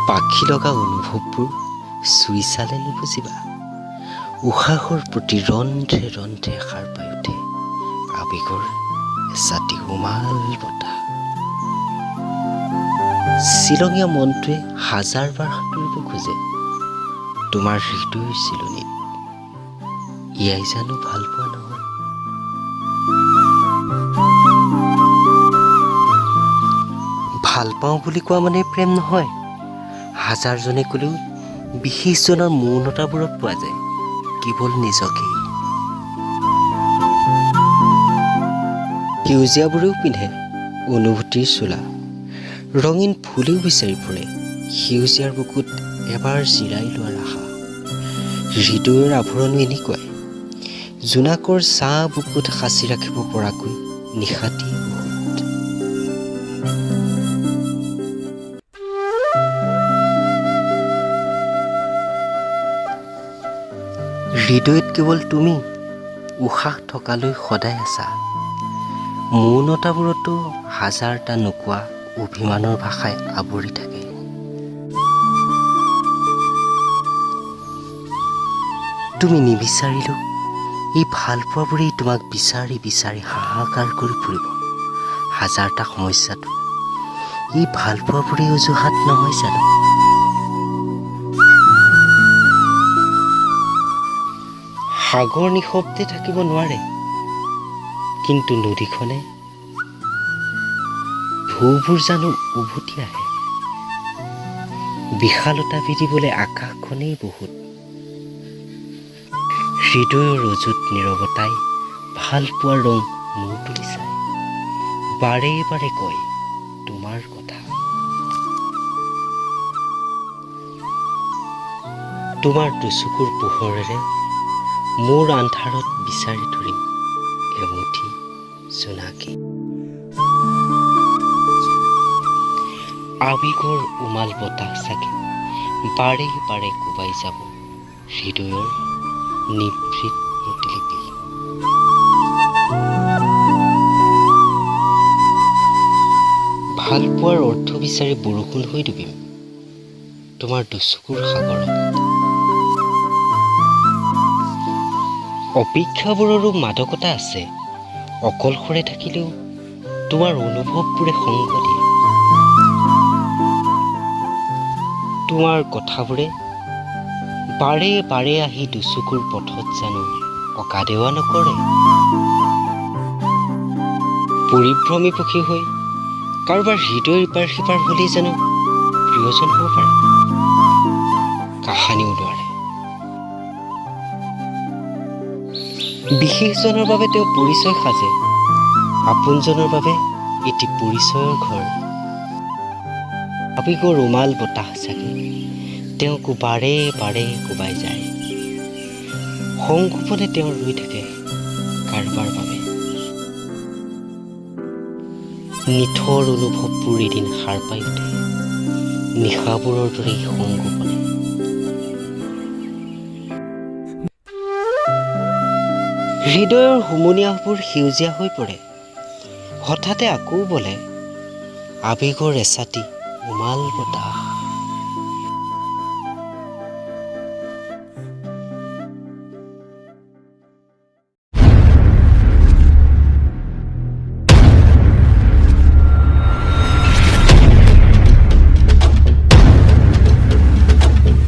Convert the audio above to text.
পাখি লগা অনুভৱবোৰ চুই চালে নুবুজিবা। উশাহৰ প্ৰতি ৰন্ধ্ৰে ৰন্ধ্ৰে সাৰ পাই উঠে আৱেগৰ এচাটি উমাল বতাহ। চিলঙীয়া মনটোৱে হাজাৰবাৰ সাঁতুৰিব খোজে তোমাৰ হৃদয়ৰ চিলনীত। ইয়াই জানো ভাল পোৱা নহয়? ভাল পাওঁ বুলি কোৱা মানে প্ৰেম নহয়। হাজাৰজনে ক'লেও বিশেষজনৰ মৌনতাবোৰত পোৱা যায় কেৱল নিজকেই। সেউজীয়াবোৰেও পিন্ধে অনুভূতিৰ চোলা, ৰঙীন ফুলেও বিচাৰি ফুৰে সেউজীয়াৰ বুকুত এবাৰ জিৰাই লোৱাৰ আশা। হৃদয়ৰ আভৰণো এনেকুৱাই, জোনাকৰ ছাঁ বুকুত সাঁচি ৰাখিব পৰাকৈ নিশাতি বহুত। হৃদয়ত কেৱল তুমি উশাহ থকালৈ সদায় আছা। মৌনতাবোৰতো হাজাৰটা নোকোৱা অভিমানৰ ভাষাই আৱৰি থাকে। তুমি নিবিচাৰিলেও এই ভালপোৱাবোৰেই তোমাক বিচাৰি বিচাৰি হাহাকাৰ কৰি ফুৰিব। হাজাৰটা সমস্যাটো এই ভালপোৱাবোৰেই অজুহাত নহয় জানো? সাগৰ নিঃশব্দে থাকিব নোৱাৰে, কিন্তু নদীখনে ঢৌবোৰ জানো উভতি আহে। বিশালতা বিধিবলৈ আকাশখনেই বহুত। হৃদয়ৰ অযুত নীৰৱতাই ভাল পোৱাৰ ৰং মূৰ তুলি চায়, বাৰে বাৰে কয় তোমাৰ কথা। তোমাৰ দুচকুৰ পোহৰেৰে মোৰ আন্ধাৰত বিচাৰি ধৰিম এমুঠি জোনাকী। আৱেগৰ উমাল বতাহ চাগে বাৰে বাৰে কোবাই যাব হৃদয়ৰ নিভৃত প্ৰতিলিপি। ভাল পোৱাৰ অৰ্থ বিচাৰি বৰষুণ হৈ ডুবিম তোমাৰ দুচকুৰ সাগৰত। অপেক্ষাবোৰৰো মাদকতা আছে, অকলশৰে থাকিলেও তোমাৰ অনুভৱবোৰে সংগ দিয়ে। তোমাৰ কথাবোৰে বাৰে বাৰে আহি দুচকুৰ পথত জানো অকাদেৱা নকৰে। পৰিভ্ৰমী পক্ষী হৈ কাৰোবাৰ হৃদয়ৰ ইপাৰ সিপাৰ হ'লেই জানো প্ৰিয়জন হ'ব পাৰে? কাহানিও নোৱাৰে। বিশেষজনৰ বাবে তেওঁ পৰিচয় সাজে, আপোনজনৰ বাবে এটি পৰিচয়ৰ ঘৰ। আৱেগৰ ৰুমাল বতাহ চাগে তেওঁকো বাৰে বাৰে কোবাই যায়। সংগোপনে তেওঁ ৰৈ থাকে কাৰোবাৰ বাবে। নিথৰ অনুভৱবোৰ এদিন সাৰ পাই উঠে নিশাবোৰৰ দৰেই সংগোপনে। হৃদয়ৰ হুমুনিয়াহবোৰ সেউজীয়া হৈ পৰে, হঠাতে আকৌ বলে আৱেগৰ এচাটি উমাল বতাহ।